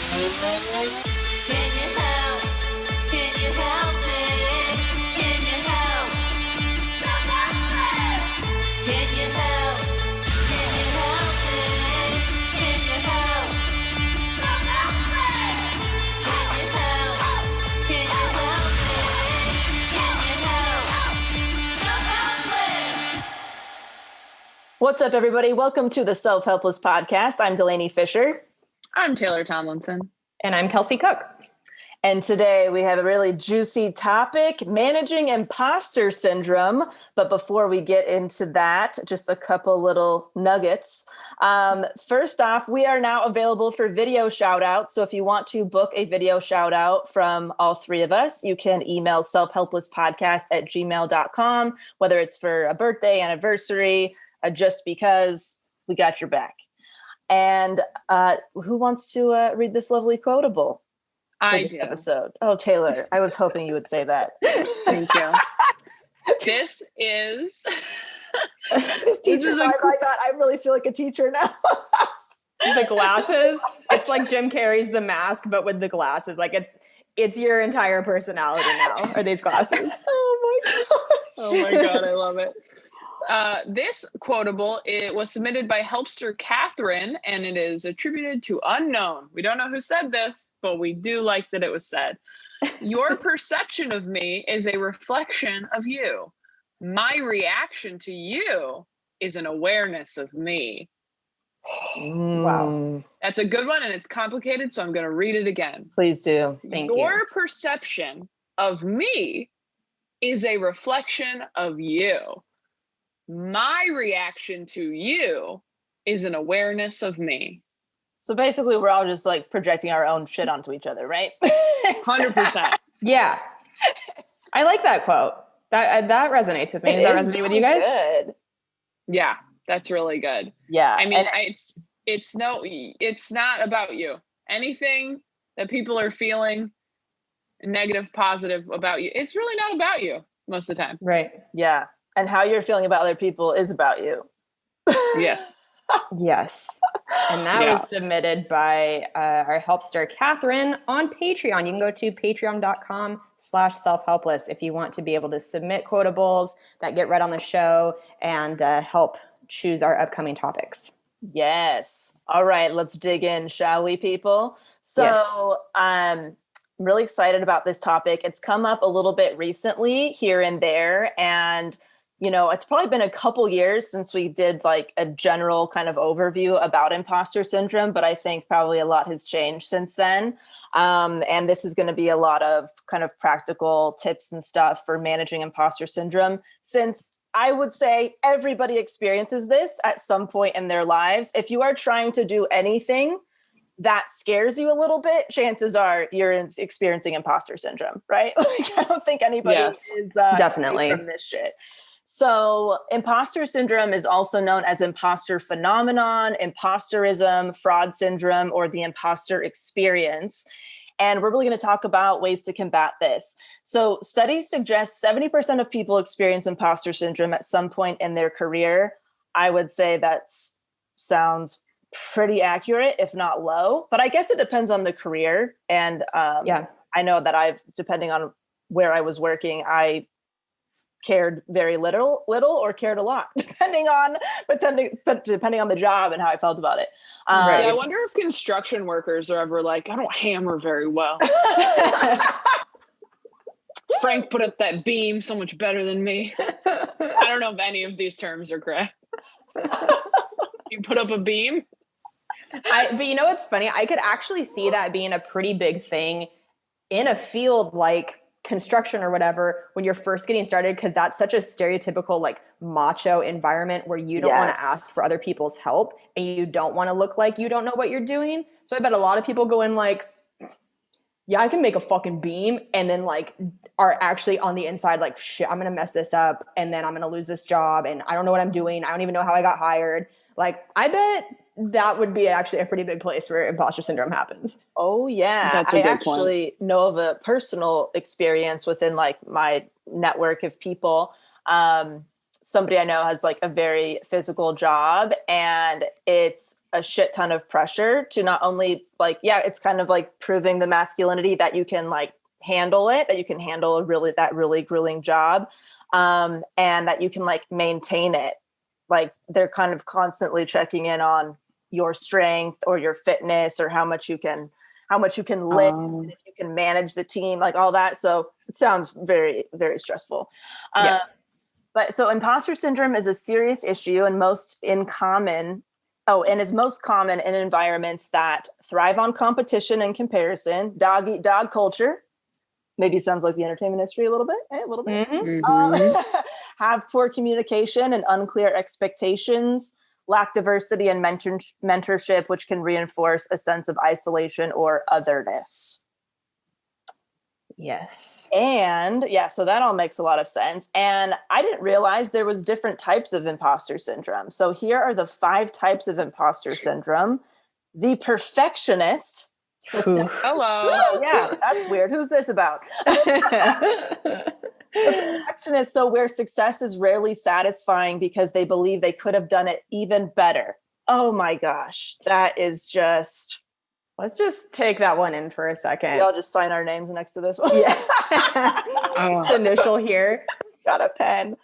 Can you help? Can you help me? Can you help? Self-Helpless! Can you help? Can you help me? Can you help? Self-Helpless! Can you help? Can you help me? Can you help? Self-Helpless! What's up, everybody? Welcome to the Self-Helpless podcast. I'm Delaney Fisher. I'm Taylor Tomlinson. And I'm Kelsey Cook. And today we have a really juicy topic, managing imposter syndrome. But before we get into that, just a couple little nuggets. First off, we are now available for video shout outs. So if you want to book a video shout out from all three of us, you can email selfhelplesspodcast@gmail.com, whether it's for a birthday, anniversary, just because, we got your back. And who wants to read this lovely quotable? I this do. episode. Oh, Taylor, I was hoping you would say that. Thank you. This is Teacher, oh my God, I really feel like a teacher now. The glasses, it's like Jim Carrey's The Mask, but with the glasses. Like it's your entire personality now, are these glasses. Oh my God. Oh my God, I love it. This quotable, it was submitted by Helpster Catherine, and it is attributed to unknown. We don't know who said this, but we do like that it was said. Your perception of me is a reflection of you. My reaction to you is an awareness of me. Wow. That's a good one, and it's complicated, so I'm going to read it again. Please do. Thank Your you. perception of me is a reflection of you. My reaction to you is an awareness of me. So basically, we're all just like projecting our own shit onto each other, right? 100%. Yeah. I like that quote. That resonates with me. Does that resonate with you guys? Good. Yeah, that's really good. Yeah. I mean, and- it's not about you. Anything that people are feeling negative, positive about you, it's really not about you most of the time. Right. yeah. And how you're feeling about other people is about you. Yes. Yes. And that Yeah. was submitted by our Helpster Catherine on Patreon. You can go to patreon.com/selfhelpless if you want to be able to submit quotables that get read on the show and help choose our upcoming topics. Yes. All right, let's dig in, shall we, people? So Yes. I'm really excited about this topic. It's come up a little bit recently here and there. And, you know, it's probably been a couple years since we did like a general kind of overview about imposter syndrome, but I think probably a lot has changed since then. And this is going to be a lot of kind of practical tips and stuff for managing imposter syndrome, since I would say everybody experiences this at some point in their lives. If you are trying to do anything that scares you a little bit, chances are you're experiencing imposter syndrome, right? Like, I don't think anybody Yes, is definitely safe from this shit. So imposter syndrome is also known as imposter phenomenon, imposterism, fraud syndrome, or the imposter experience. And we're really going to talk about ways to combat this. So studies suggest 70% of people experience imposter syndrome at some point in their career. I would say that sounds pretty accurate, if not low, but I guess it depends on the career. And Yeah. I know that depending on where I was working, I cared very little or cared a lot, depending on the job and how I felt about it. Right. Yeah, I wonder if construction workers are ever like, I don't hammer very well. Frank put up that beam so much better than me. I don't know if any of these terms are correct. You put up a beam? But you know what's funny? I could actually see that being a pretty big thing in a field like construction or whatever when you're first getting started, because that's such a stereotypical like macho environment where you don't want Yes. to ask for other people's help and you don't want to look like you don't know what you're doing. So I bet a lot of people go in like, yeah, I can make a fucking beam, and then like are actually on the inside like, shit, I'm gonna mess this up and then I'm gonna lose this job and I don't know what I'm doing. I don't even know how I got hired. Like, I bet that would be actually a pretty big place where imposter syndrome happens. Oh yeah. That's a I good actually know of a personal experience within like my network of people. somebody I know has like a very physical job, and it's a shit ton of pressure to not only like, yeah, it's kind of like proving the masculinity that you can like handle it, that you can handle that really grueling job, and that you can like maintain it. Like they're kind of constantly checking in on your strength or your fitness or how much you can lift, and if you can manage the team, like all that. So it sounds very, very stressful. But so imposter syndrome is a serious issue and is most common in environments that thrive on competition and comparison, dog eat dog culture. Maybe sounds like the entertainment industry a little bit, a little bit. Have poor communication and unclear expectations, lack diversity and mentorship, which can reinforce a sense of isolation or otherness. Yes. And yeah, so that all makes a lot of sense. And I didn't realize there was different types of imposter syndrome. So here are the 5 types of imposter syndrome. The perfectionist. Hello. Oh, yeah, that's weird. Who's this about? The perfectionist, so where success is rarely satisfying because they believe they could have done it even better. Oh my gosh, that is just... Let's just take that one in for a second. Y'all just sign our names next to this one. Yeah. It's initial here. Got a pen.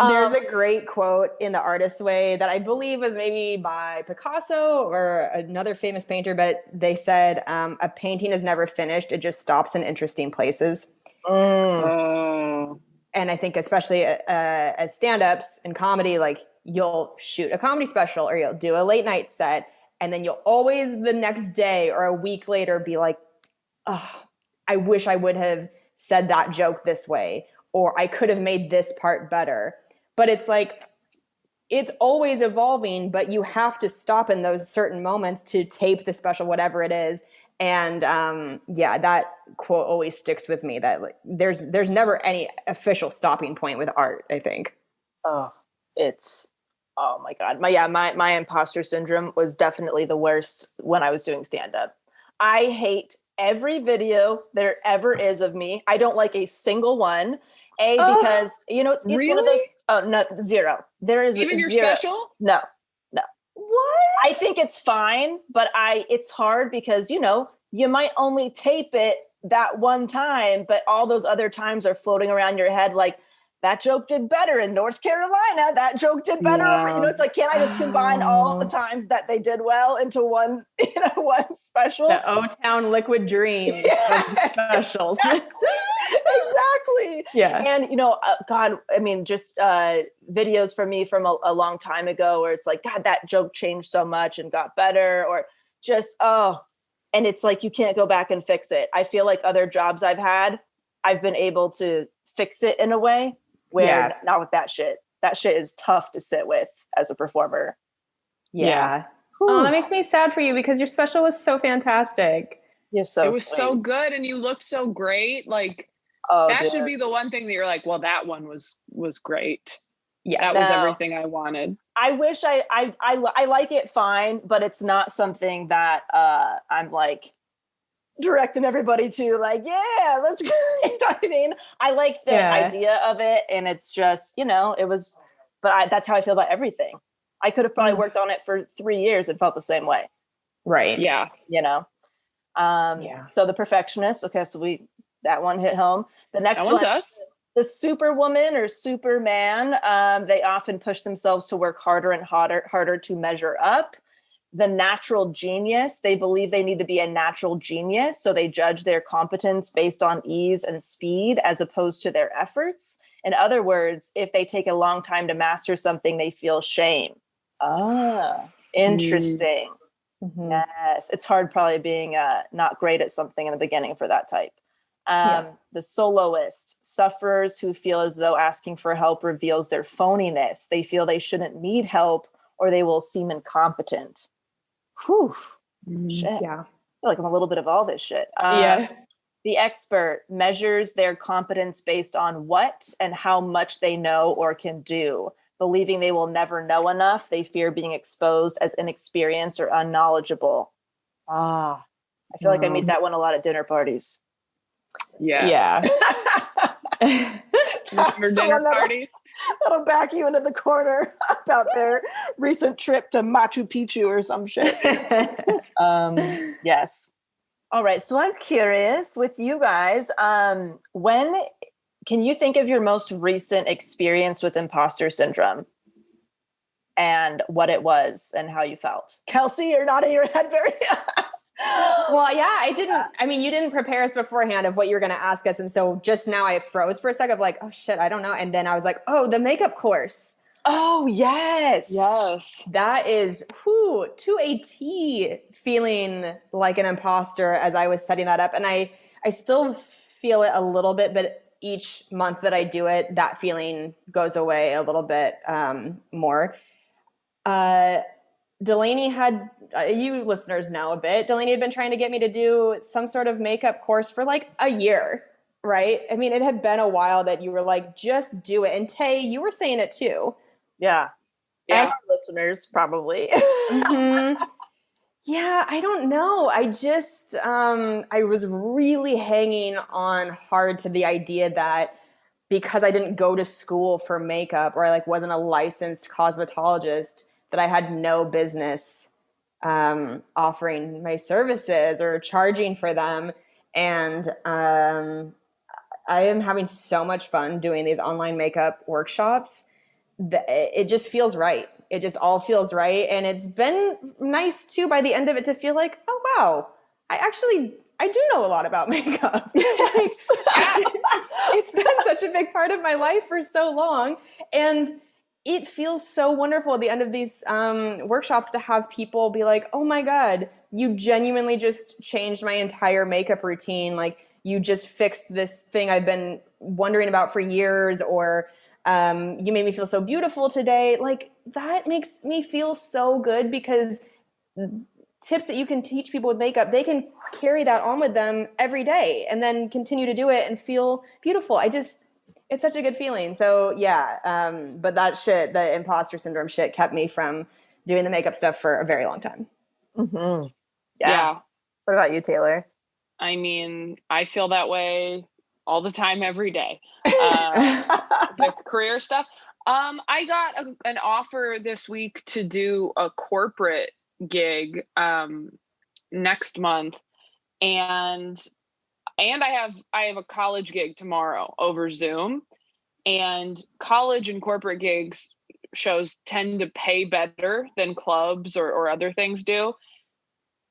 There's a great quote in The Artist's Way that I believe was maybe by Picasso or another famous painter, but they said, a painting is never finished. It just stops in interesting places. And I think especially as stand-ups in comedy, like you'll shoot a comedy special or you'll do a late night set, and then you'll always the next day or a week later be like, oh, I wish I would have said that joke this way, or I could have made this part better. But it's like, it's always evolving, but you have to stop in those certain moments to tape the special, whatever it is. And that quote always sticks with me, that like, there's never any official stopping point with art, I think. Oh my God. My imposter syndrome was definitely the worst when I was doing stand-up. I hate every video there ever is of me. I don't like a single one. Because it's really? one of those. Oh no, zero. There is even your zero. special. No. What? I think it's fine, but it's hard because you might only tape it that one time, but all those other times are floating around your head like, that joke did better in North Carolina. That joke did better. Yeah. It's like, can't I just combine all the times that they did well into one special? The O-Town Liquid Dreams of specials. Exactly. Yeah. And, God, I mean, just videos from me from a long time ago where it's like, God, that joke changed so much and got better, or just, and it's like, you can't go back and fix it. I feel like other jobs I've had, I've been able to fix it in a way where not with that shit. That shit is tough to sit with as a performer. Yeah. Oh, that makes me sad for you because your special was so fantastic. You're so It was sweet. so good, and you looked so great. Like that should be the one thing that you're like, well, that one was great. Yeah, that was everything I wanted. I wish I like it fine, but it's not something that I'm like directing everybody to, like, yeah, let's go. You know what I mean? I like the idea of it, and it's just, it was, but that's how I feel about everything. I could have probably worked on it for 3 years and felt the same way. Right. Yeah. So the perfectionist. Okay. So that one hit home. The next one does. The superwoman or superman. They often push themselves to work harder and harder to measure up. The natural genius. They believe they need to be a natural genius. So they judge their competence based on ease and speed as opposed to their efforts. In other words, if they take a long time to master something, they feel shame. Interesting. Mm-hmm. Yes. It's hard probably being not great at something in the beginning for that type. The soloist, sufferers who feel as though asking for help reveals their phoniness. They feel they shouldn't need help or they will seem incompetent. Whew. Shit. Yeah. I feel like I'm a little bit of all this shit. The expert measures their competence based on what and how much they know or can do. Believing they will never know enough, they fear being exposed as inexperienced or unknowledgeable. I feel like I meet that one a lot at dinner parties. Yes. Yeah. For dinner parties. That'll back you into the corner about their recent trip to Machu Picchu or some shit. Yes. All right. So I'm curious with you guys, when can you think of your most recent experience with imposter syndrome and what it was and how you felt? Kelsey, you're nodding your head very. Well, yeah, I mean, you didn't prepare us beforehand of what you were going to ask us. And so just now I froze for a second of like, oh shit, I don't know. And then I was like, oh, the makeup course. Oh, yes. Yes. That is to a T feeling like an imposter as I was setting that up. And I still feel it a little bit, but each month that I do it, that feeling goes away a little bit more. Delaney had, you listeners know a bit, Delaney had been trying to get me to do some sort of makeup course for like a year, right? I mean, it had been a while that you were like, just do it. And Tay, you were saying it too. Yeah. Yeah. And our listeners probably. Mm-hmm. Yeah, I don't know. I just, I was really hanging on hard to the idea that because I didn't go to school for makeup or I like wasn't a licensed cosmetologist, that I had no business offering my services or charging for them. And I am having so much fun doing these online makeup workshops. It just feels right. It just all feels right. And it's been nice too by the end of it to feel like, oh wow, I do know a lot about makeup. Yes. It's been such a big part of my life for so long. And it feels so wonderful at the end of these workshops to have people be like, oh my God, you genuinely just changed my entire makeup routine. Like you just fixed this thing I've been wondering about for years, or you made me feel so beautiful today. Like that makes me feel so good because tips that you can teach people with makeup, they can carry that on with them every day and then continue to do it and feel beautiful. It's such a good feeling. So yeah, but that shit, the imposter syndrome shit kept me from doing the makeup stuff for a very long time. Mm-hmm. Yeah. What about you, Taylor? I mean, I feel that way all the time, every day with career stuff. I got an offer this week to do a corporate gig next month, and I have a college gig tomorrow over Zoom, and college and corporate gigs shows tend to pay better than clubs or other things do.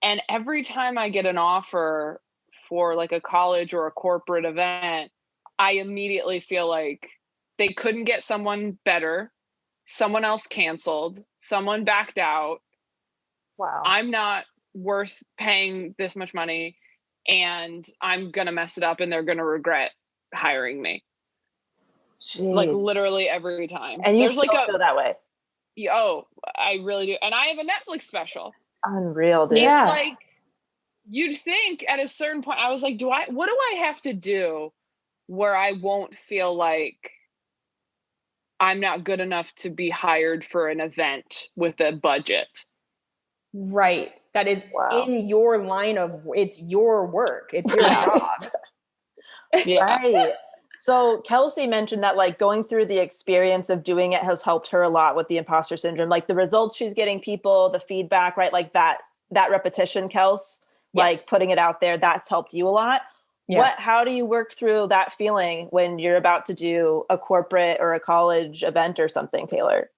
And every time I get an offer for like a college or a corporate event, I immediately feel like they couldn't get someone better. Someone else canceled. Someone backed out. Wow. I'm not worth paying this much money, and I'm going to mess it up and they're going to regret hiring me. Jeez. Like literally every time. And you There's still like feel that way. Oh, I really do. And I have a Netflix special. Unreal, dude. Yeah. It's like, you'd think at a certain point, I was like, what do I have to do where I won't feel like I'm not good enough to be hired for an event with a budget? Right. That is Wow. in your line of, it's your work. It's your Yeah. job. Yeah. Right. So Kelsey mentioned that like going through the experience of doing it has helped her a lot with the imposter syndrome, like the results she's getting, people, the feedback, right? Like that repetition, Kels, Yeah. like putting it out there, that's helped you a lot. Yeah. How do you work through that feeling when you're about to do a corporate or a college event or something, Taylor?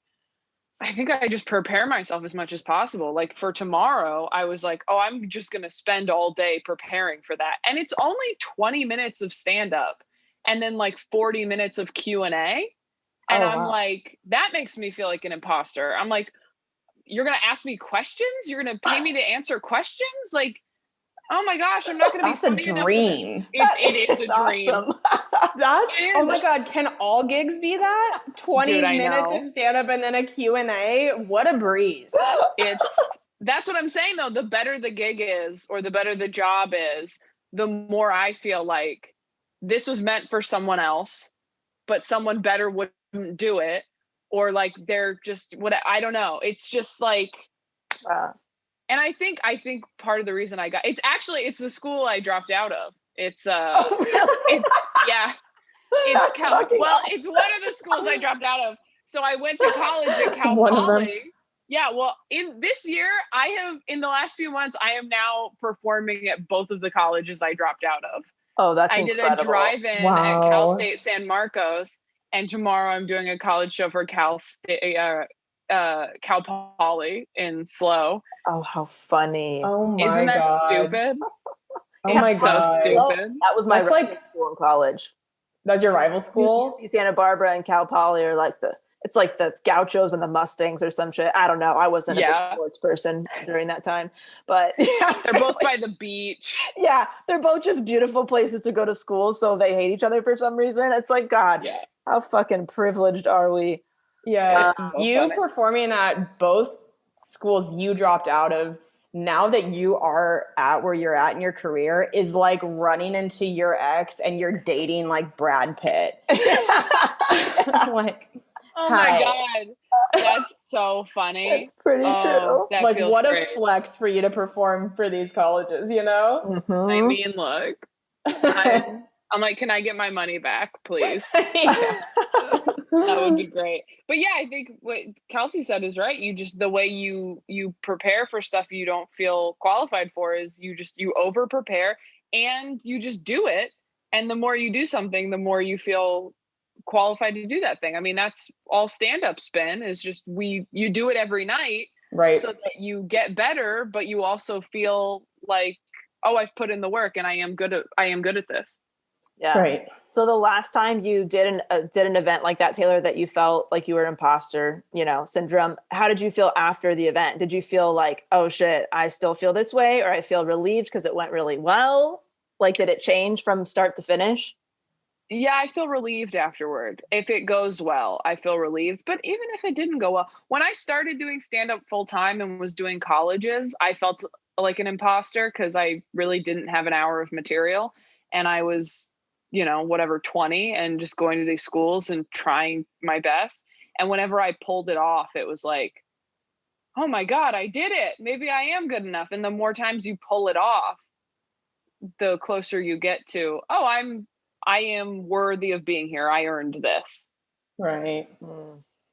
I think I just prepare myself as much as possible. Like for tomorrow, I was like, oh, I'm just going to spend all day preparing for that. And it's only 20 minutes of stand up and then like 40 minutes of Q&A. And Oh, I'm wow. like, that makes me feel like an imposter. I'm like, you're going to ask me questions? You're going to pay me to answer questions? Like, oh my gosh, I'm not going to be That's a funny enough. dream. It is a dream. Awesome. That's, It oh is. my God, can all gigs be that? 20 Dude, I minutes know. of stand up and then a Q&A? What a breeze. That's what I'm saying though. The better the gig is, or the better the job is, the more I feel like this was meant for someone else, but someone better wouldn't do it. Or like they're just I don't know. It's just like, Wow. and I think part of the reason it's the school I dropped out of. It's Oh, really? it's yeah. That's fucking it's one of the schools I dropped out of. So I went to college at Cal One of them. Poly. Yeah, well, in this year, in the last few months, I am now performing at both of the colleges I dropped out of. Oh, that's I did incredible. a drive-in at Cal State San Marcos, and tomorrow I'm doing a college show for Cal Poly in SLO. Oh, how funny. Oh my Isn't that God. stupid? Oh my It's so God. stupid. That was my That's rival like- school in college. That's your rival school? UC Santa Barbara and Cal Poly are like it's like the Gauchos and the Mustangs or some shit. I don't know. I wasn't a big sports person during that time, but yeah, They're both by the beach. yeah, they're both just beautiful places to go to school. So they hate each other for some reason. It's like, God, Yeah. how fucking privileged are we? Yeah. Wow. You Funny. performing at both schools you dropped out of, now that you are at where you're at in your career, is like running into your ex and you're dating like Brad Pitt. Like, Oh hi. my God. That's so funny. It's pretty true. That Like, feels what great. a flex for you to perform for these colleges, you know? Mhm. I mean, look, I'm like, can I get my money back, please? Yeah. That would be great. But yeah, I think what Kelsey said is right. The way you prepare for stuff you don't feel qualified for is you over prepare and you just do it. And the more you do something, the more you feel qualified to do that thing. I mean, that's all stand-up's been, is just you do it every night, Right. so that you get better, but you also feel like, oh, I've put in the work and I am good at this. Yeah. Right. So the last time you did an event like that, Taylor, that you felt like you were an imposter, syndrome, how did you feel after the event? Did you feel like, oh shit, I still feel this way, or I feel relieved because it went really well? Like, did it change from start to finish? Yeah, I feel relieved afterward. If it goes well, I feel relieved. But even if it didn't go well, when I started doing stand-up full time and was doing colleges, I felt like an imposter because I really didn't have an hour of material. And I was, 20 and just going to these schools and trying my best. And whenever I pulled it off, it was like, oh my God, I did it. Maybe I am good enough. And the more times you pull it off, the closer you get to, oh, I am worthy of being here. I earned this. Right.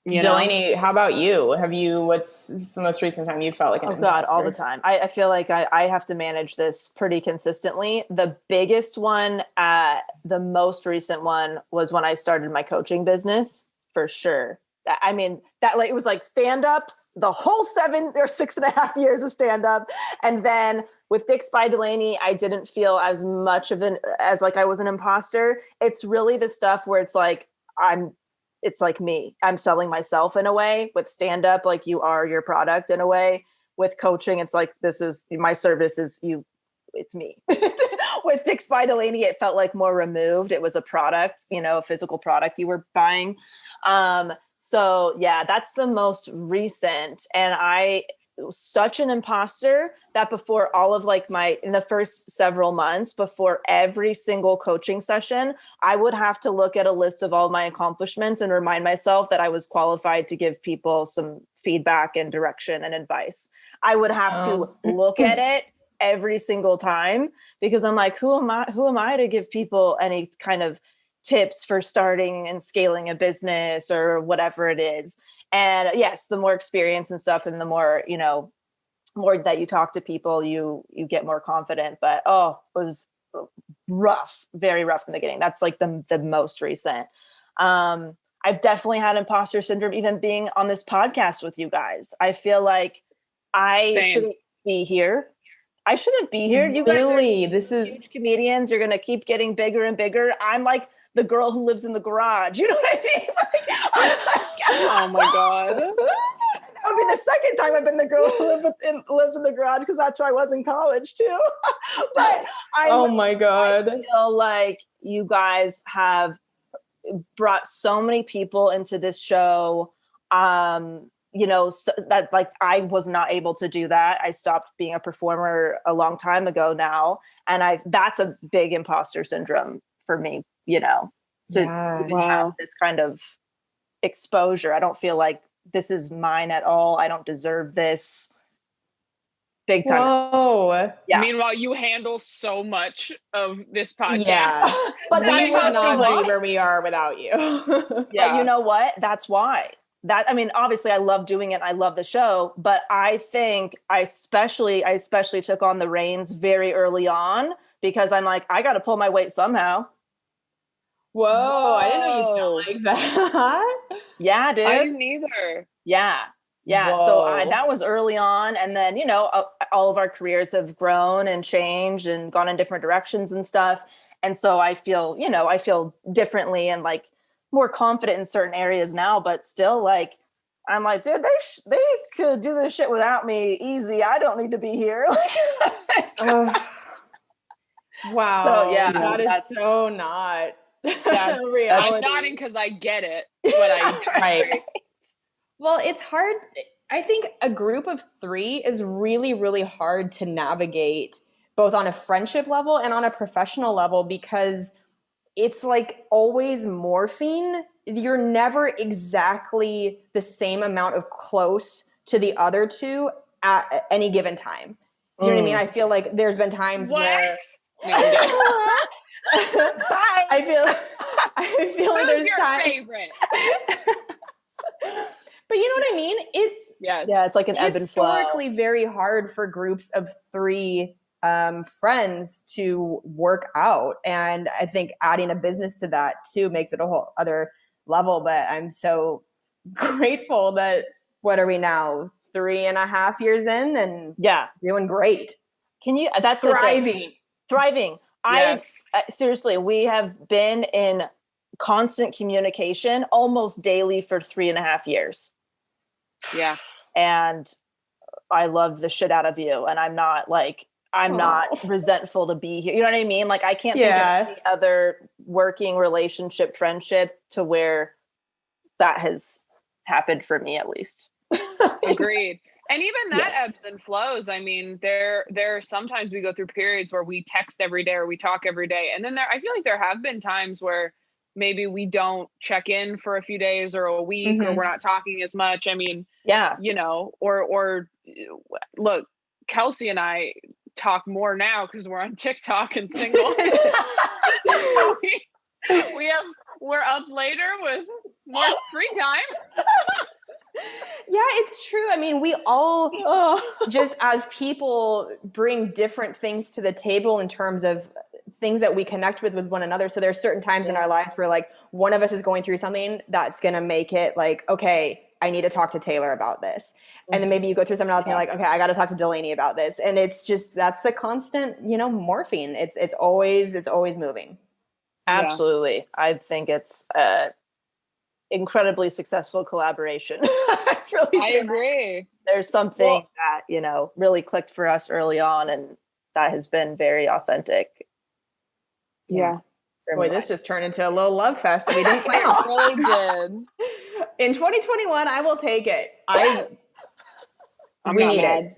You know? Delaney, how about you? What's the most recent time you felt like an Oh God, all the imposter? time. I feel like I have to manage this pretty consistently. The biggest one, the most recent one, was when I started my coaching business, for sure. It was like stand up, the whole 7 or 6.5 years of stand up. And then with Dick's by Delaney, I didn't feel as much as like I was an imposter. It's really the stuff where it's like, it's like me. I'm selling myself in a way. With stand up, like you are your product in a way. With coaching, it's like, this is my service is you, it's me. With Dick's by Delaney, it felt like more removed. It was a product, a physical product you were buying. So yeah, that's the most recent. And I was such an imposter that before all of in the first several months, before every single coaching session, I would have to look at a list of all my accomplishments and remind myself that I was qualified to give people some feedback and direction and advice. I would have to look at it every single time because I'm like, who am I to give people any kind of tips for starting and scaling a business or whatever it is. And yes, the more experience and stuff, and the more, more that you talk to people, you get more confident. But it was rough, very rough in the beginning. That's like the most recent. I've definitely had imposter syndrome, even being on this podcast with you guys. I feel like I shouldn't be here. I shouldn't be here. You guys are huge comedians. You're going to keep getting bigger and bigger. I'm like the girl who lives in the garage. You know what I mean? Oh my God. That would be the second time I've been the girl who lives in the garage, because that's where I was in college too. But my God. I feel like you guys have brought so many people into this show. So that like I was not able to do that. I stopped being a performer a long time ago now. And that's a big imposter syndrome for me, to have this kind of exposure. I don't feel like this is mine at all. I don't deserve this. big time. Whoa. Yeah. Meanwhile, you handle so much of this podcast. Yeah. But We that's would just not why. be where we are without you. But you know what? That's why. I mean, obviously I love doing it. I love the show, but I think I especially took on the reins very early on because I'm like, I got to pull my weight somehow. Whoa, I didn't know you felt like that. Yeah, dude. I didn't either. Yeah. Yeah. So that was early on. And then, you know, all of our careers have grown and changed and gone in different directions and stuff. And so I feel, you know, I feel differently and like more confident in certain areas now, but still like, I'm like, dude, they could do this shit without me easy. I don't need to be here. Wow. So, yeah, that is so not I'm reality. nodding because I get it, but I Right. Well, it's hard. I think a group of 3 is really, really hard to navigate both on a friendship level and on a professional level because it's like always morphing. You're never exactly the same amount of close to the other 2 at any given time. You know what I mean? I feel like there's been times where I feel like there's your times. favorite? But you know what I mean? It's it's like an ebb and flow. Historically very hard for groups of 3 friends to work out. And I think adding a business to that too makes it a whole other level. But I'm so grateful that, what are we now, 3.5 years in and doing great. Can you, that's thriving. Yes. Seriously, we have been in constant communication almost daily for 3.5 years. Yeah. And I love the shit out of you. And I'm not like, I'm not resentful to be here. You know what I mean? Like I can't think of any other working relationship, friendship to where that has happened for me at least. Agreed. And even that ebbs and flows. I mean, there are sometimes we go through periods where we text every day or we talk every day. And then I feel like there have been times where maybe we don't check in for a few days or a week or we're not talking as much. I mean, you know, or look, Kelsey and I talk more now because we're on TikTok and single. we're up later with more free time. Yeah, it's true. I mean, we all just as people bring different things to the table in terms of things that we connect with one another. So there's certain times in our lives where like one of us is going through something that's going to make it like, okay, I need to talk to Taylor about this. And then maybe you go through something else and you're like, okay, I got to talk to Delaney about this. And it's just, that's the constant, you know, morphing. It's always moving. Absolutely. I think it's incredibly successful collaboration. I agree. There's something that, you know, really clicked for us early on, and that has been very authentic. Yeah. Boy, this just turned into a little love fest that we didn't plan on. Really did. In 2021, I will take it. We need it.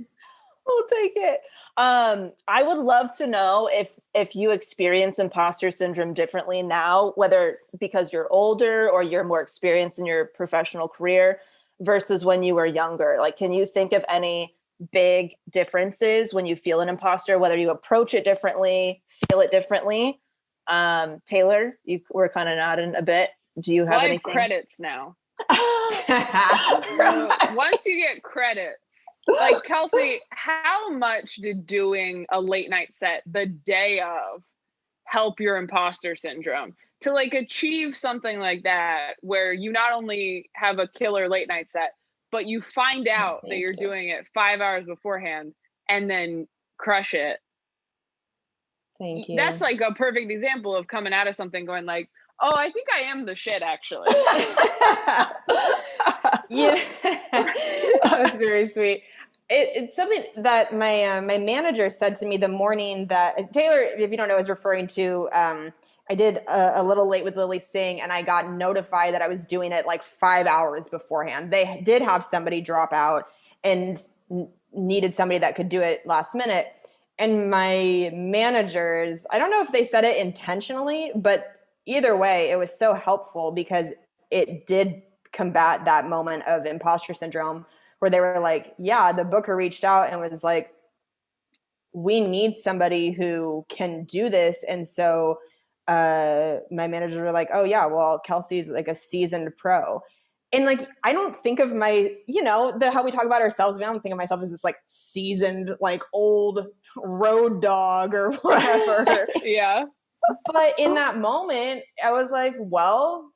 We'll take it. I would love to know if you experience imposter syndrome differently now, whether because you're older or you're more experienced in your professional career versus when you were younger. Like, can you think of any big differences when you feel an imposter, whether you approach it differently, feel it differently? Taylor, you were kind of nodding a bit. Do you have anything? Credits now. Once you get credits, like Kelsey, how much did doing a late night set the day of help your imposter syndrome to like achieve something like that, where you not only have a killer late night set, but you find out that you're doing it 5 hours beforehand and then crush it? Thank you. That's like a perfect example of coming out of something going like, oh, I think I am the shit, actually. Yeah, that's very sweet. It's something that my manager said to me the morning that Taylor, if you don't know, is referring to. I did a little late with Lily Singh, and I got notified that I was doing it like 5 hours beforehand. They did have somebody drop out and needed somebody that could do it last minute. And my managers, I don't know if they said it intentionally, but either way, it was so helpful because it did combat that moment of imposter syndrome where they were like, yeah, the booker reached out and was like, we need somebody who can do this. And so my managers were like, oh yeah, well, Kelsey's like a seasoned pro. And like, I don't think of my, how we talk about ourselves. I don't think of myself as this like seasoned, like old road dog or whatever. Yeah. But in that moment, I was like, well,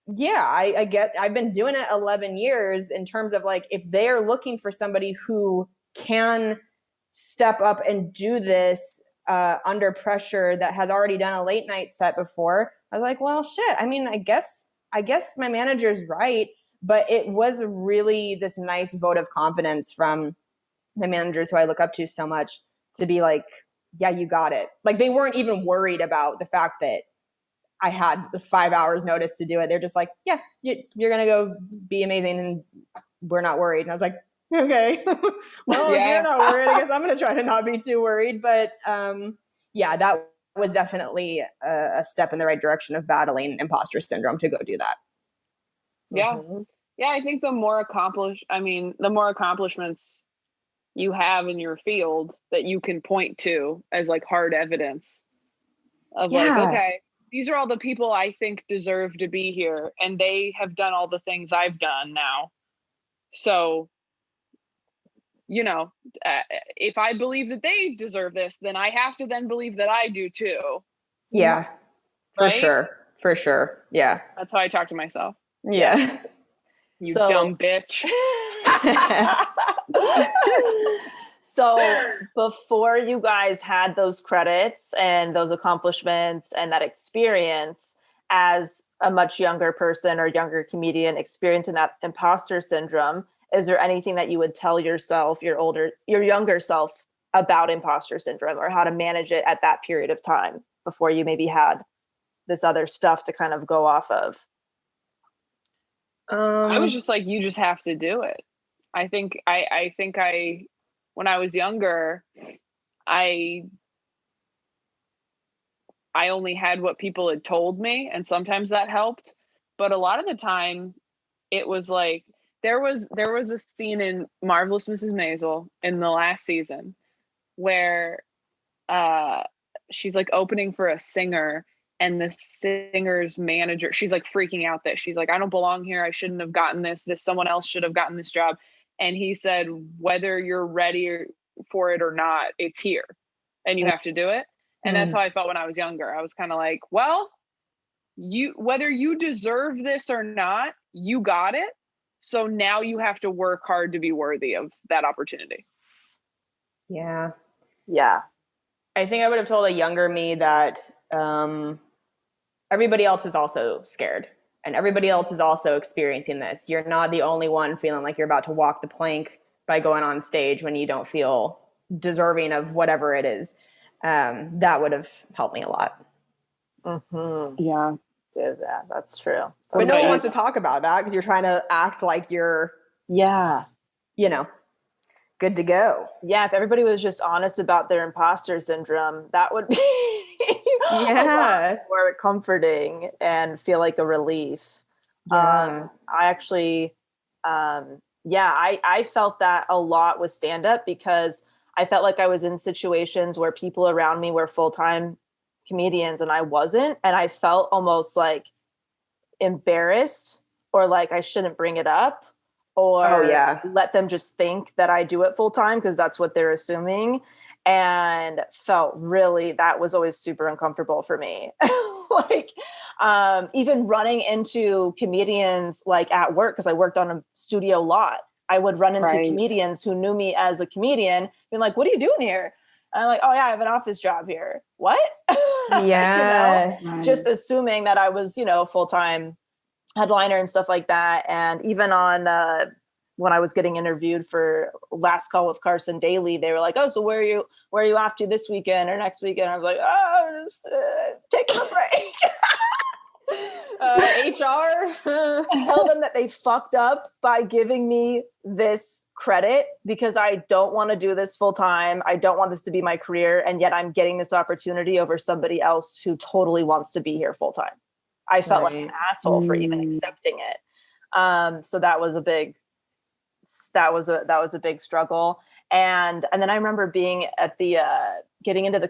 yeah, I get, I've been doing it 11 years in terms of like, if they are looking for somebody who can step up and do this under pressure that has already done a late night set before, I was like, well, shit. I mean, I guess my manager's right, but it was really this nice vote of confidence from my managers who I look up to so much to be like, yeah, you got it. Like they weren't even worried about the fact that I had the 5 hours notice to do it. They're just like, yeah, you're going to go be amazing and we're not worried. And I was like, okay, well, if you're not worried, I guess I'm going to try to not be too worried. But yeah, that was definitely a step in the right direction of battling imposter syndrome to go do that. Yeah. Mhm. Yeah. I think the more accomplishments you have in your field that you can point to as like hard evidence of like, okay, these are all the people I think deserve to be here. And they have done all the things I've done now. So, if I believe that they deserve this, then I have to then believe that I do too. Yeah, for Right? sure. For sure. Yeah. That's how I talk to myself. Yeah. You So- dumb bitch. So before you guys had those credits and those accomplishments and that experience as a much younger person or younger comedian experiencing that imposter syndrome, is there anything that you would tell yourself, your younger self, about imposter syndrome or how to manage it at that period of time before you maybe had this other stuff to kind of go off of? I was just like, you just have to do it. I think when I was younger, I only had what people had told me, and sometimes that helped. But a lot of the time, it was like there was a scene in Marvelous Mrs. Maisel in the last season where she's like opening for a singer, and the singer's manager, she's like freaking out that she's like, I don't belong here. I shouldn't have gotten this. Someone else should have gotten this job. And he said, whether you're ready for it or not, it's here and you have to do it. And that's how I felt when I was younger. I was kind of like, well, whether you deserve this or not, you got it. So now you have to work hard to be worthy of that opportunity. Yeah. Yeah. I think I would have told a younger me that everybody else is also scared and everybody else is also experiencing this. You're not the only one feeling like you're about to walk the plank by going on stage when you don't feel deserving of whatever it is. That would have helped me a lot. Mm-hmm. Yeah. Yeah, that's true. But no one wants to talk about that because you're trying to act like you're, Yeah. good to go. Yeah, if everybody was just honest about their imposter syndrome, that would be a lot more comforting and feel like a relief. Yeah. I actually, I felt that a lot with stand-up because I felt like I was in situations where people around me were full-time comedians and I wasn't. And I felt almost like embarrassed or like I shouldn't bring it up or let them just think that I do it full time because that's what they're assuming. And felt really, that was always super uncomfortable for me. Like even running into comedians like at work, because I worked on a studio lot, I would run into comedians who knew me as a comedian, being like, what are you doing here? And I'm like, oh yeah, I have an office job here. What? Yeah. Just assuming that I was, full-time headliner and stuff like that. And even on when I was getting interviewed for Last Call with Carson Daly, they were like, oh, so where are you off to this weekend or next weekend? I was like, oh, just taking a break. HR. Tell them that they fucked up by giving me this credit because I don't want to do this full time. I don't want this to be my career. And yet I'm getting this opportunity over somebody else who totally wants to be here full time. I felt like an asshole for even accepting it. So that was a big struggle. And then I remember being at the getting into the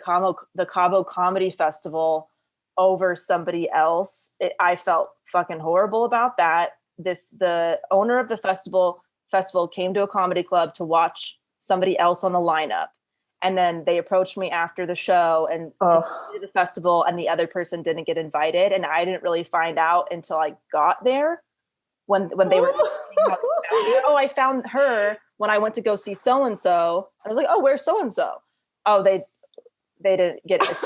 Cabo Comedy Festival over somebody else. I felt fucking horrible about that. The owner of the festival came to a comedy club to watch somebody else on the lineup. And then they approached me after the show and the festival, and the other person didn't get invited. And I didn't really find out until I got there when they were I found her when I went to go see so-and-so. I was like, oh, where's so-and-so? Oh, they didn't get it.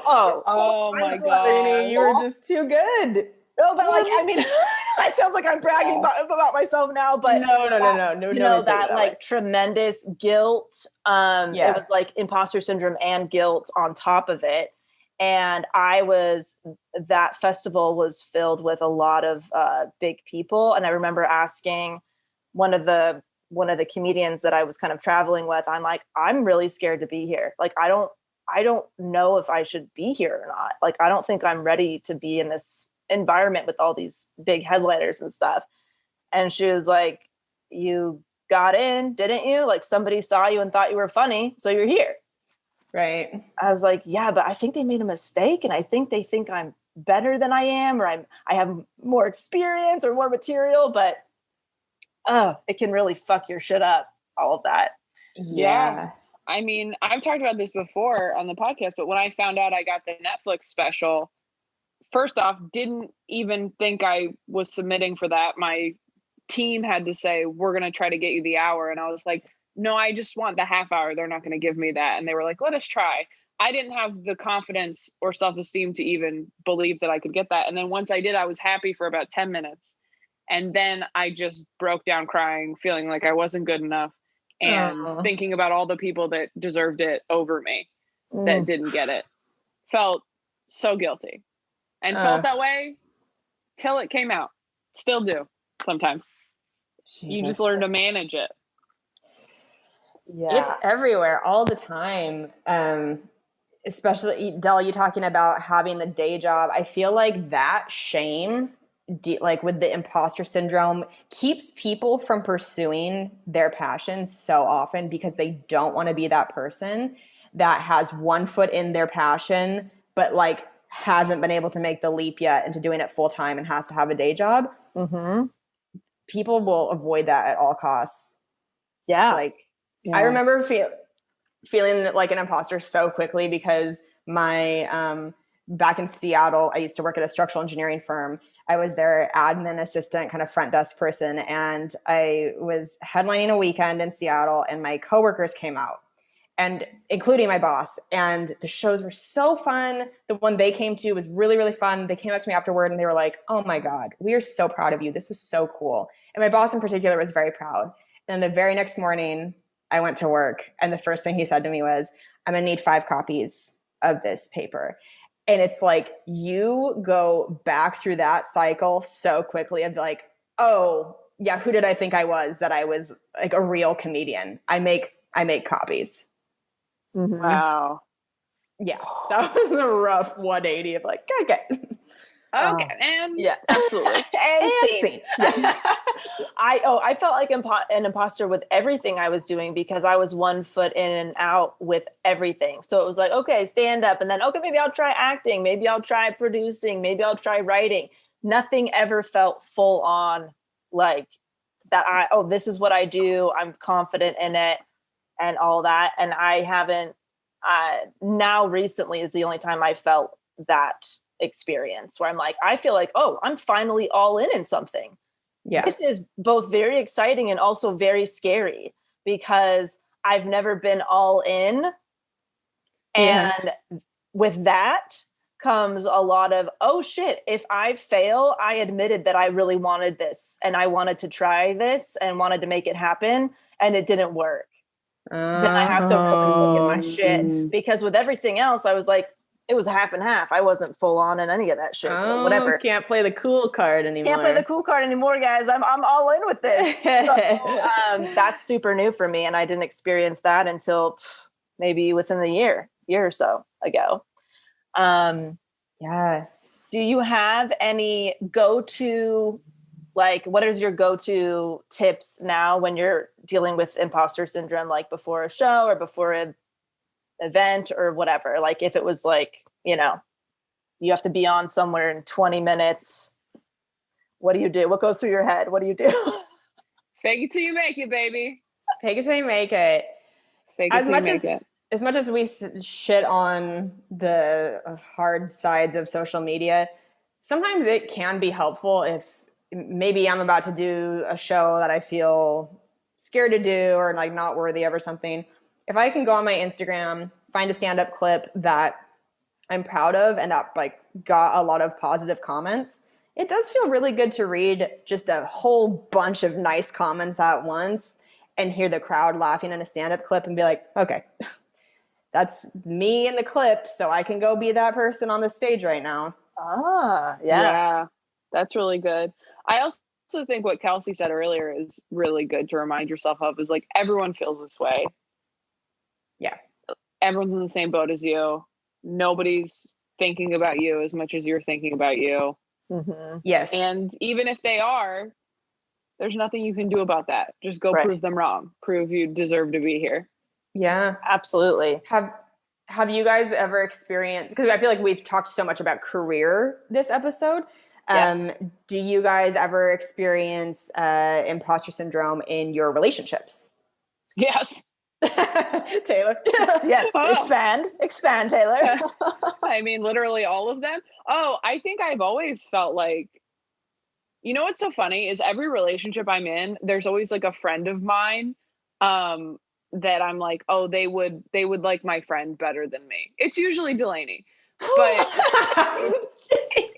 Oh my God. Lainey, you were just too good. No, but like, I mean, it sounds like I'm bragging about myself now, but no. You know, that like tremendous guilt. It was like imposter syndrome and guilt on top of it. And that festival was filled with a lot of big people. And I remember asking one of the comedians that I was kind of traveling with, I'm like, I'm really scared to be here. Like, I don't know if I should be here or not. Like, I don't think I'm ready to be in this environment with all these big headliners and stuff. And she was like, you got in, didn't you? Like, somebody saw you and thought you were funny, so you're here. Right. I was like, yeah, but I think they made a mistake, and I think they think I'm better than I am, or I have more experience or more material, but it can really fuck your shit up, all of that. Yeah. I mean, I've talked about this before on the podcast, but when I found out I got the Netflix special, first off, didn't even think I was submitting for that. My team had to say, we're going to try to get you the hour. And I was like, no, I just want the half hour. They're not going to give me that. And they were like, let us try. I didn't have the confidence or self-esteem to even believe that I could get that. And then once I did, I was happy for about 10 minutes. And then I just broke down crying, feeling like I wasn't good enough and thinking about all the people that deserved it over me that didn't get it. Felt so guilty and felt that way till it came out. Still do sometimes. Jesus. You just learn to manage it. Yeah. It's everywhere all the time. Especially, Del, you talking about having the day job. I feel like that shame, like with the imposter syndrome, keeps people from pursuing their passions so often because they don't want to be that person that has one foot in their passion, but like hasn't been able to make the leap yet into doing it full time and has to have a day job. Mm-hmm. People will avoid that at all costs. Yeah. Like, I remember feeling like an imposter so quickly because my back in Seattle, I used to work at a structural engineering firm. I was their admin assistant, kind of front desk person, and I was headlining a weekend in Seattle, and my coworkers came out, and including my boss, and the shows were so fun. The one they came to was really, really fun. They came up to me afterward and they were like, oh my God, we are so proud of you. This was so cool. And my boss in particular was very proud. And the very next morning, I went to work, and the first thing he said to me was, I'm going to need 5 copies of this paper. And it's like, you go back through that cycle so quickly of like, oh yeah, who did I think I was, that I was like a real comedian? I make copies. Mm-hmm. Wow. Yeah. That was a rough 180 of like, okay. Okay, and yeah, absolutely. and scene. Yeah. I felt like an imposter with everything I was doing because I was one foot in and out with everything. So it was like, okay, stand up, and then okay, maybe I'll try acting, maybe I'll try producing, maybe I'll try writing. Nothing ever felt full on like that. This is what I do. I'm confident in it, and all that. And I haven't. Now recently is the only time I felt that experience where I'm like, I feel like, oh, I'm finally all in something. Yeah. This is both very exciting and also very scary because I've never been all in. And with that comes a lot of, oh shit, if I fail, I admitted that I really wanted this and I wanted to try this and wanted to make it happen and it didn't work. Then I have to really look at my shit, because with everything else, I was like, it was half and half. I wasn't full on in any of that shit. So whatever. Can't play the cool card anymore. Can't play the cool card anymore, guys. I'm all in with this. So, that's super new for me, and I didn't experience that until maybe within the year or so ago. Yeah. Do you have any go-to Like, what is your go-to tips now when you're dealing with imposter syndrome, like before a show or before an event or whatever? Like, if it was like, you know, you have to be on somewhere in 20 minutes, what do you do? What goes through your head? What do you do? Fake it till you make it, baby. Fake it till you make it. Fake it As till you much make as it. as much as we shit on the hard sides of social media, sometimes it can be helpful if maybe I'm about to do a show that I feel scared to do or like not worthy of or something. If I can go on my Instagram, find a stand-up clip that I'm proud of and that like got a lot of positive comments, it does feel really good to read just a whole bunch of nice comments at once and hear the crowd laughing in a stand-up clip and be like, okay, that's me in the clip, so I can go be that person on the stage right now. Ah, Yeah, that's really good. I also think what Kelsey said earlier is really good to remind yourself of is like everyone feels this way. Yeah. Everyone's in the same boat as you. Nobody's thinking about you as much as you're thinking about you. Mm-hmm. Yes. And even if they are, there's nothing you can do about that. Just go Right. prove them wrong. Prove you deserve to be here. Yeah. Absolutely. Have you guys ever experienced, because I feel like we've talked so much about career this episode. Do you guys ever experience imposter syndrome in your relationships? Yes. Taylor? Yes. Oh. Expand, Taylor. I mean, literally all of them. Oh, I think I've always felt like, you know what's so funny is every relationship I'm in, there's always like a friend of mine that I'm like, oh, they would like my friend better than me. It's usually Delaney. But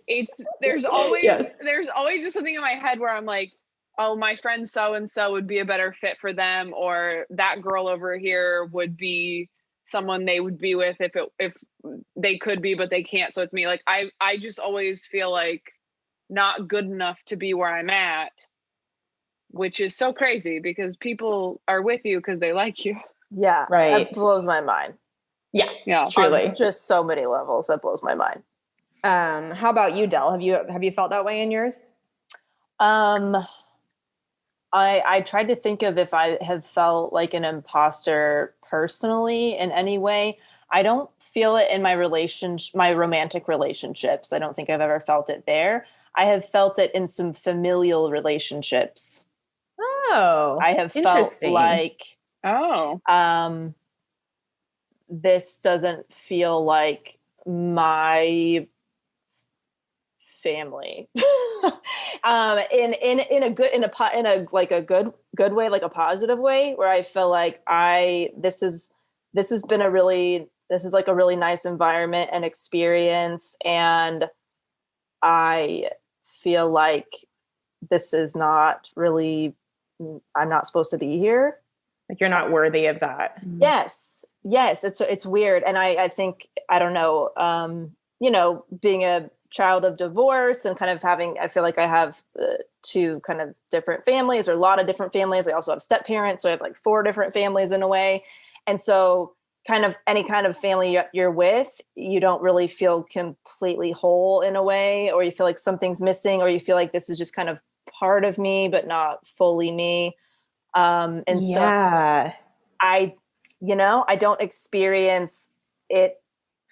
it's there's always Yes. there's always just something in my head where I'm like, oh, my friend so and so would be a better fit for them, or that girl over here would be someone they would be with if they could be but they can't, so it's me. Like I just always feel like not good enough to be where I'm at, which is so crazy because people are with you because they like you. Yeah. Right. That blows my mind. Yeah. Truly. On just so many levels. That blows my mind. How about you, Del? Have you felt that way in yours? I tried to think of if I have felt like an imposter personally in any way. I don't feel it in my romantic relationships. I don't think I've ever felt it there. I have felt it in some familial relationships. Oh, I have felt interesting. like Oh. this doesn't feel like my family. In a good way, like a positive way, where I feel like this is like a really nice environment and experience, and I feel like this is not really, I'm not supposed to be here. Like you're not worthy of that. Yes, it's weird, and I think, I don't know, being a child of divorce and kind of I feel like I have two kind of different families, or a lot of different families. I also have step parents, so I have like 4 different families in a way, and so kind of any kind of family you're with, you don't really feel completely whole in a way, or you feel like something's missing, or you feel like this is just kind of part of me but not fully me. So I don't experience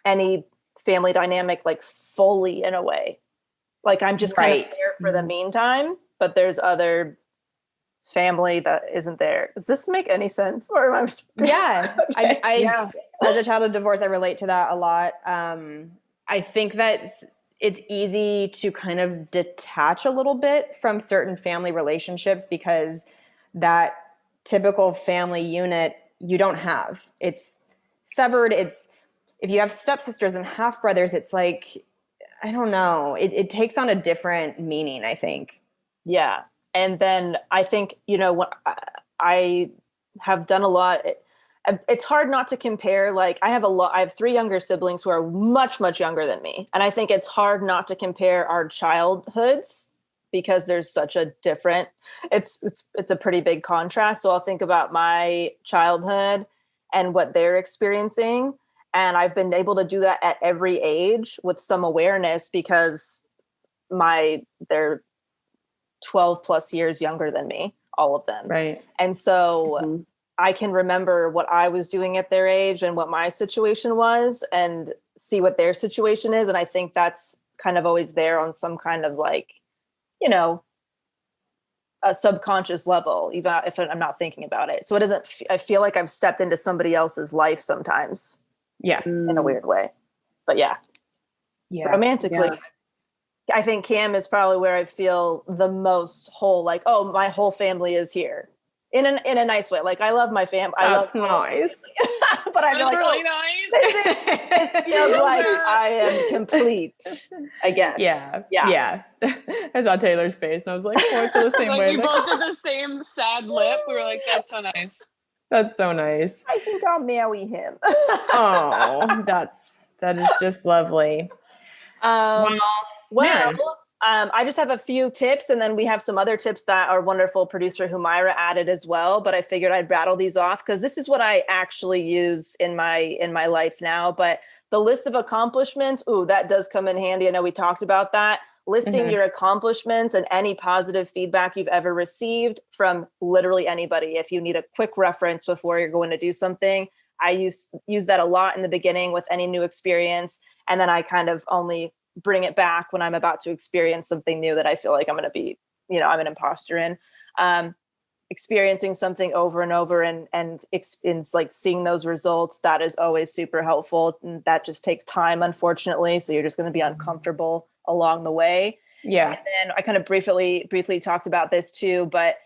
any family dynamic like fully in a way. Like I'm just kind of there for the meantime, but there's other family that isn't there. Does this make any sense? Or am I? Yeah. Okay. Yeah. As a child of divorce, I relate to that a lot. I think that it's easy to kind of detach a little bit from certain family relationships because that typical family unit you don't have. It's severed. If you have stepsisters and half brothers, it's like, I don't know. It takes on a different meaning, I think. Yeah. And then I think, when I have done a lot, it's hard not to compare. Like I have 3 younger siblings who are much, much younger than me. And I think it's hard not to compare our childhoods because there's such a different, it's a pretty big contrast. So I'll think about my childhood and what they're experiencing. And I've been able to do that at every age with some awareness because they're 12 plus years younger than me, all of them. Right. And so Mhm. I can remember what I was doing at their age and what my situation was and see what their situation is. And I think that's kind of always there on some kind of like, you know, a subconscious level, even if I'm not thinking about it. So it doesn't, I feel like I've stepped into somebody else's life sometimes Yeah. in a weird way. But yeah, Yeah. romantically, Yeah. I think Cam is probably where I feel the most whole, like, oh, my whole family is here in a nice way. Like I love my family. I love That's nice. but I feel That's like, really oh, nice. this feels like I am complete, I guess. Yeah. Yeah. Yeah. I saw Taylor's face and I was like, oh, I feel the same Like way. we both did the same sad lip. We were like, that's so nice. That's so nice. I think I'll marry him. Oh, that is just lovely. Well, man. I just have a few tips, and then we have some other tips that our wonderful producer Humaira added as well. But I figured I'd rattle these off because this is what I actually use in my life now. But the list of accomplishments, ooh, that does come in handy. I know we talked about that. Listing your accomplishments and any positive feedback you've ever received from literally anybody. If you need a quick reference before you're going to do something, I use that a lot in the beginning with any new experience, and then I kind of only bring it back when I'm about to experience something new that I feel like I'm going to be, I'm an imposter in. Experiencing something over and over and it's like seeing those results, that is always super helpful. And that just takes time, unfortunately. So you're just going to be uncomfortable along the way. Yeah. And then I kind of briefly talked about this too, but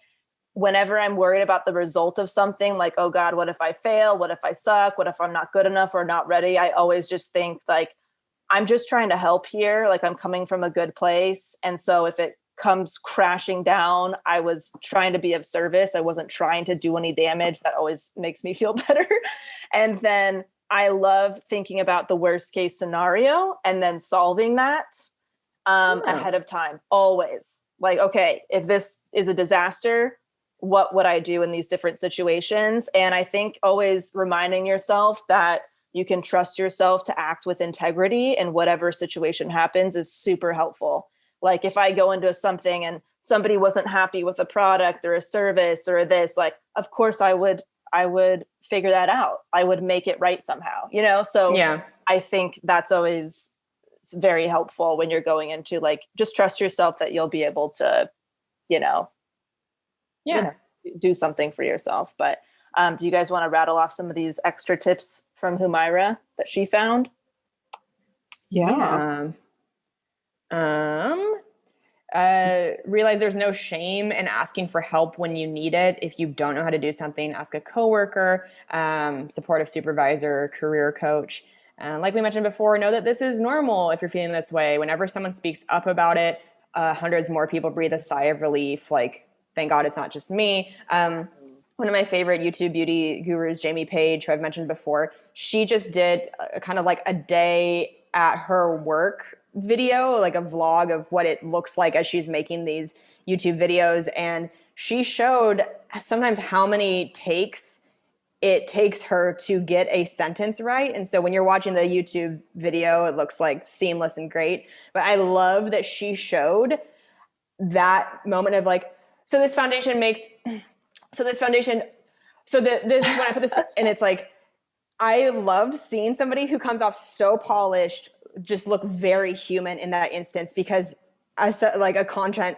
whenever I'm worried about the result of something, like, oh God, what if I fail? What if I suck? What if I'm not good enough or not ready? I always just think like, I'm just trying to help here. Like I'm coming from a good place. And so if it comes crashing down, I was trying to be of service. I wasn't trying to do any damage. That always makes me feel better. And then I love thinking about the worst case scenario and then solving that ahead of time. Always like, okay, if this is a disaster, what would I do in these different situations? And I think always reminding yourself that you can trust yourself to act with integrity and whatever situation happens is super helpful. Like if I go into something and somebody wasn't happy with a product or a service or this, like, of course I would figure that out. I would make it right somehow, So Yeah. I think that's always very helpful when you're going into like, just trust yourself that you'll be able to, do something for yourself. But do you guys want to rattle off some of these extra tips from Humaira that she found? Yeah. Realize there's no shame in asking for help when you need it. If you don't know how to do something, ask a coworker, supportive supervisor, career coach. Like we mentioned before, know that this is normal if you're feeling this way. Whenever someone speaks up about it, hundreds more people breathe a sigh of relief. Like, thank God it's not just me. One of my favorite YouTube beauty gurus, Jamie Page, who I've mentioned before, she just did kind of like a day at her work video, like a vlog of what it looks like as she's making these YouTube videos. And she showed sometimes how many takes it takes her to get a sentence right. And so when you're watching the YouTube video, it looks like seamless and great. But I love that she showed that moment of like, so this when I put this, and it's like, I loved seeing somebody who comes off so polished, just look very human in that instance, because as like a content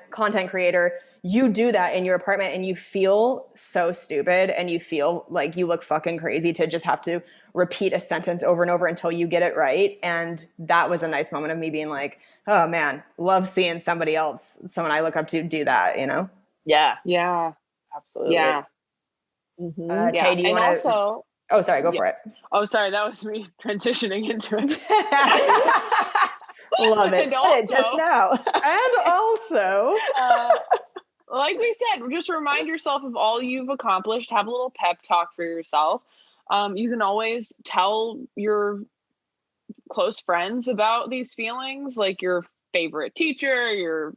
creator, you do that in your apartment and you feel so stupid and you feel like you look fucking crazy to just have to repeat a sentence over and over until you get it right. And that was a nice moment of me being like, oh man, love seeing someone I look up to do that, Yeah, Yeah. absolutely. Yeah. Mhm. Tay, do you want to? Also, Oh, sorry, go for it. oh, sorry, that was me transitioning into it. Love it. And Said it just also- now. And also, Like we said, just remind yourself of all you've accomplished. Have a little pep talk for yourself. You can always tell your close friends about these feelings, like your favorite teacher, your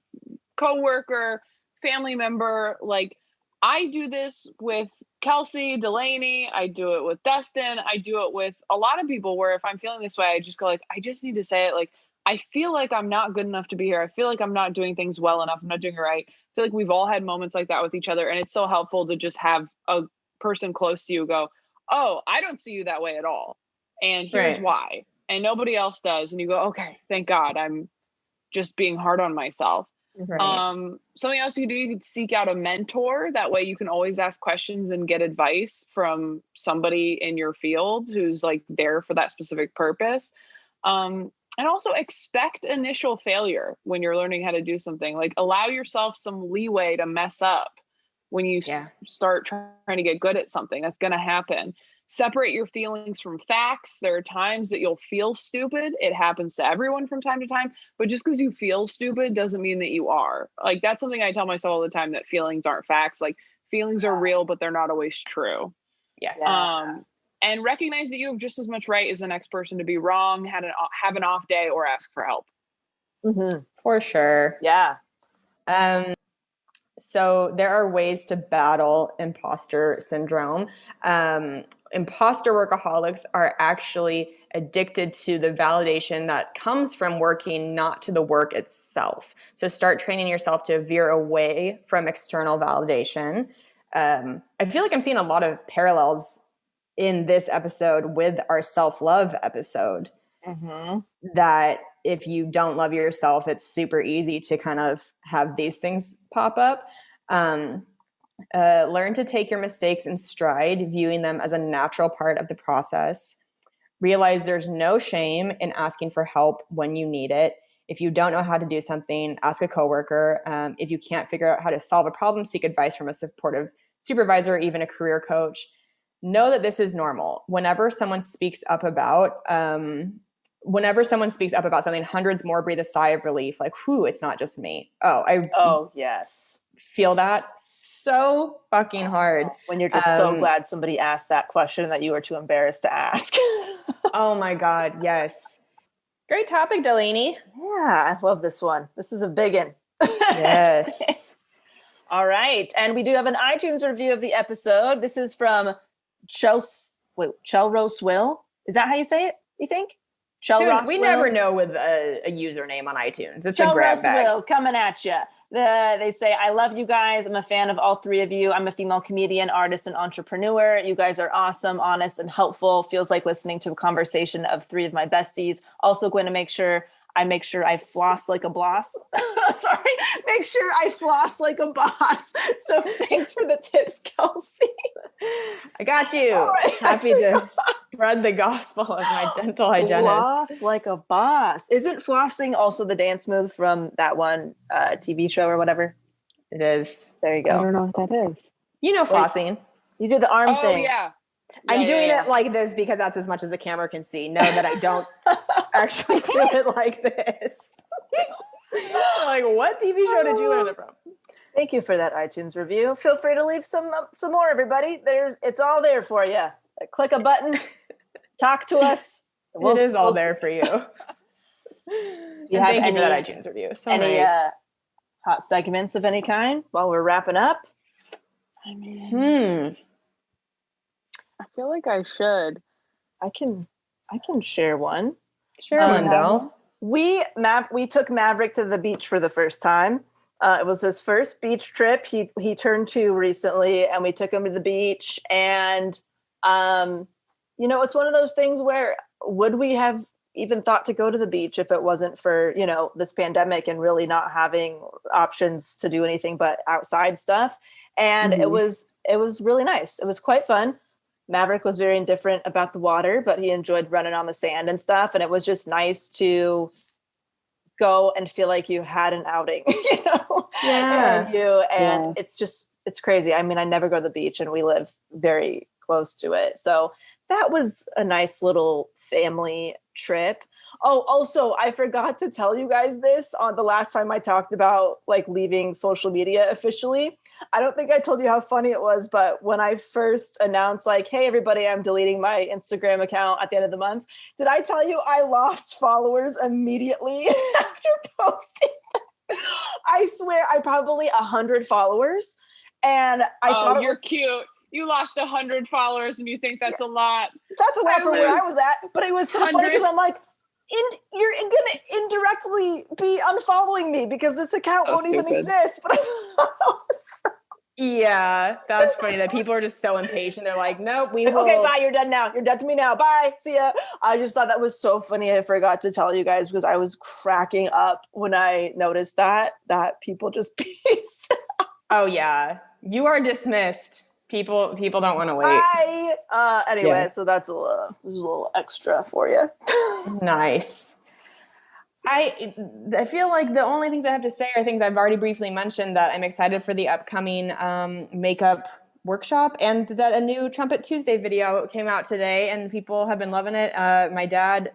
coworker, family member. Like I do this with Kelsey, Delaney. I do it with Dustin. I do it with a lot of people where if I'm feeling this way, I just go like, I just need to say it. Like, I feel like I'm not good enough to be here. I feel like I'm not doing things well enough. I'm not doing it right. I feel like we've all had moments like that with each other. And it's so helpful to just have a person close to you go, oh, I don't see you that way at all. And here's Right. why. And nobody else does. And you go, okay, thank God. I'm just being hard on myself. Right. Something else you can do, you can seek out a mentor. That way you can always ask questions and get advice from somebody in your field who's like there for that specific purpose. And also expect initial failure when you're learning how to do something. Like allow yourself some leeway to mess up when you start trying to get good at something. That's going to happen. Separate your feelings from facts. There are times that you'll feel stupid. It happens to everyone from time to time, but just because you feel stupid doesn't mean that you are. Like that's something I tell myself all the time, that feelings aren't facts. Like feelings are real, but they're not always true. Yeah. And recognize that you have just as much right as the next person to be wrong, have an off day, or ask for help. For sure. Yeah. So there are ways to battle imposter syndrome. Imposter workaholics are actually addicted to the validation that comes from working, not to the work itself. So start training yourself to veer away from external validation. I feel like I'm seeing a lot of parallels in this episode with our self-love episode. That if you don't love yourself, it's super easy to kind of have these things pop up. Learn to take your mistakes in stride, viewing them as a natural part of the process. Realize there's no shame in asking for help when you need it. If you don't know how to do something, ask a coworker. If you can't figure out how to solve a problem, seek advice from a supportive supervisor or even a career coach. Know that this is normal. Whenever someone speaks up about something, hundreds more breathe a sigh of relief, like, whew, it's not just me. Yes. Feel that so fucking hard. When you're just so glad somebody asked that question that you were too embarrassed to ask. Oh my God, yes. Great topic, Delaney. Yeah, I love this one. This is a big one. Yes. All right. And we do have an iTunes review of the episode. This is from Chelrose Will. Is that how you say it, you think? Dude, we never know with a username on iTunes. It's a grab bag. Will coming at you. They say, I love you guys. I'm a fan of all three of you. I'm a female comedian, artist, and entrepreneur. You guys are awesome, honest, and helpful. Feels like listening to a conversation of three of my besties. Also going to make sure I floss like a boss. Sorry. Make sure I floss like a boss. So thanks for the tips, Kelsey. I got you. Right, happy to spread the gospel of my dental hygienist. Floss like a boss. Isn't flossing also the dance move from that one TV show or whatever? It is. There you go. I don't know what that is. You know flossing. You do the arm thing. Oh, yeah. I'm doing it like this because that's as much as the camera can see. Know that I don't actually do it like this. Like, what TV show did you learn it from? Thank you for that iTunes review. Feel free to leave some more, everybody. It's all there for you. Click a button, talk to us. It is all there for you. Thank you for that iTunes review. So nice. Hot segments of any kind while we're wrapping up? I mean, I feel like I should. I can share one. Share one, Del. We took Maverick to the beach for the first time. It was his first beach trip. He turned 2 recently, and we took him to the beach. And it's one of those things where would we have even thought to go to the beach if it wasn't for this pandemic and really not having options to do anything but outside stuff. And it was really nice. It was quite fun. Maverick was very indifferent about the water, but he enjoyed running on the sand and stuff. And it was just nice to go and feel like you had an outing, Yeah. And it's crazy. I mean, I never go to the beach and we live very close to it. So that was a nice little family trip. Oh, also, I forgot to tell you guys this on the last time I talked about like leaving social media officially. I don't think I told you how funny it was, but when I first announced like, hey, everybody, I'm deleting my Instagram account at the end of the month. Did I tell you I lost followers immediately after posting? I swear I probably 100 followers. And I thought you're cute. You lost 100 followers and you think that's a lot. That's a lot for where I was at. But it was so funny because I'm like, you're gonna indirectly be unfollowing me because this account So won't even stupid. exist. But Yeah, that's funny that people are just so impatient. They're like, nope, we will. okay, bye. You're dead now. You're dead to me now. Bye. See ya. I just thought that was so funny. I forgot to tell you guys because I was cracking up when I noticed that people just pieced. Oh yeah, you are dismissed. People don't want to wait. Bye. Anyway, Yeah. so this is a little extra for you. Nice. I feel like the only things I have to say are things I've already briefly mentioned, that I'm excited for the upcoming makeup workshop, and that a new Trumpet Tuesday video came out today and people have been loving it. My dad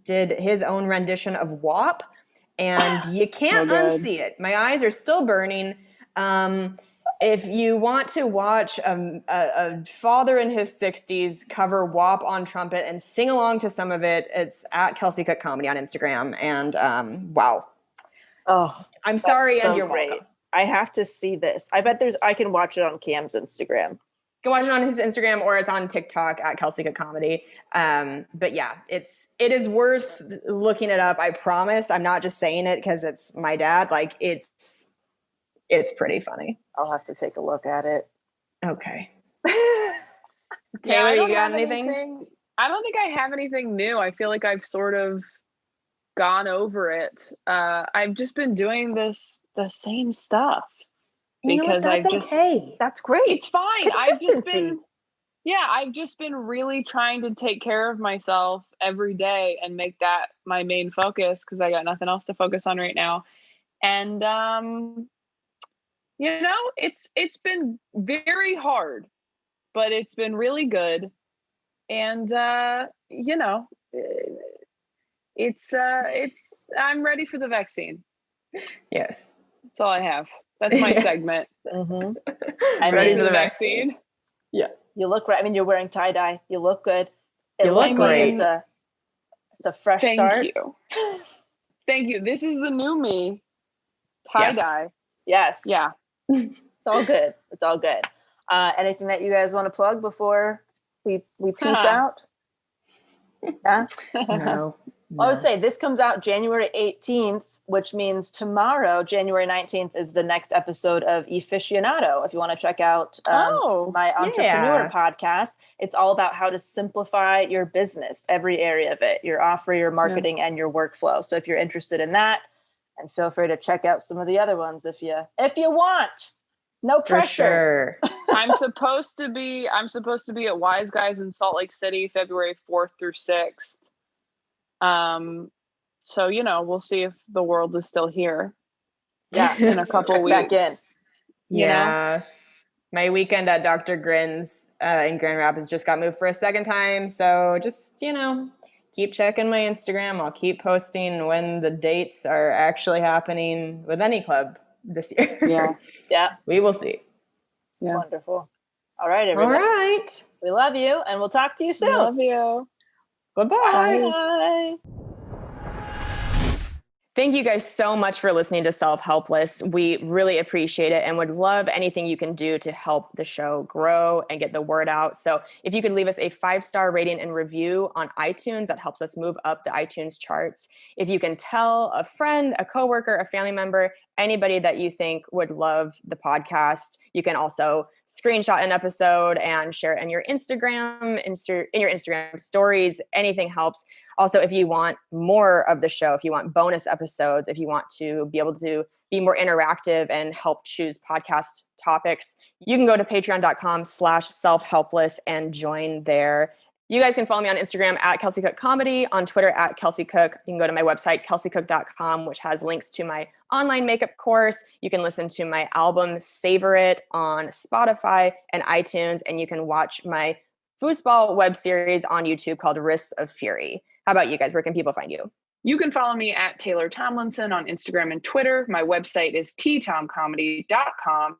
did his own rendition of WAP and you can't good. unsee it. My eyes are still burning. If you want to watch a father in his 60s cover WAP on trumpet and sing along to some of it, it's at Kelsey Cook Comedy on Instagram. And wow. Oh, I'm sorry, so and you're great. welcome. I have to see this. I bet I can watch it on Cam's Instagram. You can watch it on his Instagram, or it's on TikTok at Kelsey Cook Comedy. But yeah, it is worth looking it up. I promise. I'm not just saying it because it's my dad. Like it's pretty funny. I'll have to take a look at it. Okay. Yeah, Taylor, I don't you got have anything? I don't think I have anything new. I feel like I've sort of gone over it. I've just been doing the same stuff You know what? because That's I've just okay. That's great. it's fine. Consistency. I've just been really trying to take care of myself every day and make that my main focus because I got nothing else to focus on right now. And you know, it's been very hard, but it's been really good. And you know, it's I'm ready for the vaccine. Yes. That's all I have. That's my segment. Mm-hmm. I'm Ready ready for the vaccine. Yeah. You look right. I mean, you're wearing tie dye. You look good. You look looks great. Like it's a fresh Thank start. you. Thank you. This is the new me. Tie dye. Yes. Yeah. It's all good. It's all good. Anything that you guys want to plug before we peace out? Yeah. No. I would say this comes out January 18th, which means tomorrow, January 19th, is the next episode of Efficionado. If you want to check out my entrepreneur podcast, it's all about how to simplify your business, every area of it, your offer, your marketing, and your workflow. So if you're interested in that, and feel free to check out some of the other ones if you want. No pressure. For sure. I'm supposed to be at Wise Guys in Salt Lake City, February 4th through 6th. So you know, we'll see if the world is still here. Yeah, in a couple weeks. Back in. Yeah. My weekend at Dr. Grin's in Grand Rapids just got moved for a second time. So just, you know, keep checking my Instagram. I'll keep posting when the dates are actually happening with any club this year. Yeah. Yeah. We will see. Yeah. Wonderful. All right, everybody. All right. We love you, and we'll talk to you soon. Love you. Bye-bye. Bye. Thank you guys so much for listening to Self-Helpless. We really appreciate it and would love anything you can do to help the show grow and get the word out. So if you could leave us a 5-star rating and review on iTunes, that helps us move up the iTunes charts. If you can tell a friend, a coworker, a family member, anybody that you think would love the podcast, you can also screenshot an episode and share it in your Instagram, in your Instagram stories. Anything helps. Also, if you want more of the show, if you want bonus episodes, if you want to be able to be more interactive and help choose podcast topics, you can go to patreon.com/self-helpless and join there. You guys can follow me on Instagram at Kelsey Cook Comedy, on Twitter at Kelsey Cook. You can go to my website, kelseycook.com, which has links to my online makeup course. You can listen to my album, Savor It, on Spotify and iTunes, and you can watch my foosball web series on YouTube called Risks of Fury. How about you guys? Where can people find you? You can follow me at Taylor Tomlinson on Instagram and Twitter. My website is ttomcomedy.com.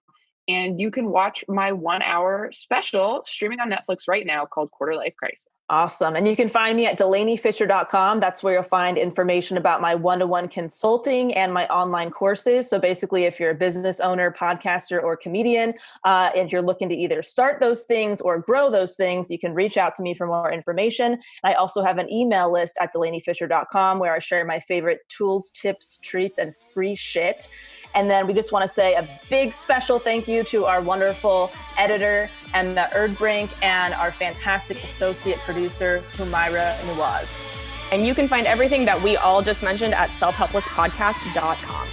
And you can watch my 1-hour special streaming on Netflix right now called Quarter Life Crisis. Awesome. And you can find me at DelaneyFisher.com. That's where you'll find information about my one-to-one consulting and my online courses. So basically, if you're a business owner, podcaster, or comedian, and you're looking to either start those things or grow those things, you can reach out to me for more information. I also have an email list at DelaneyFisher.com where I share my favorite tools, tips, treats, and free shit. And then we just want to say a big special thank you to our wonderful editor, Emma Erdbrink, and our fantastic associate producer, Humaira Nawaz. And you can find everything that we all just mentioned at selfhelplesspodcast.com.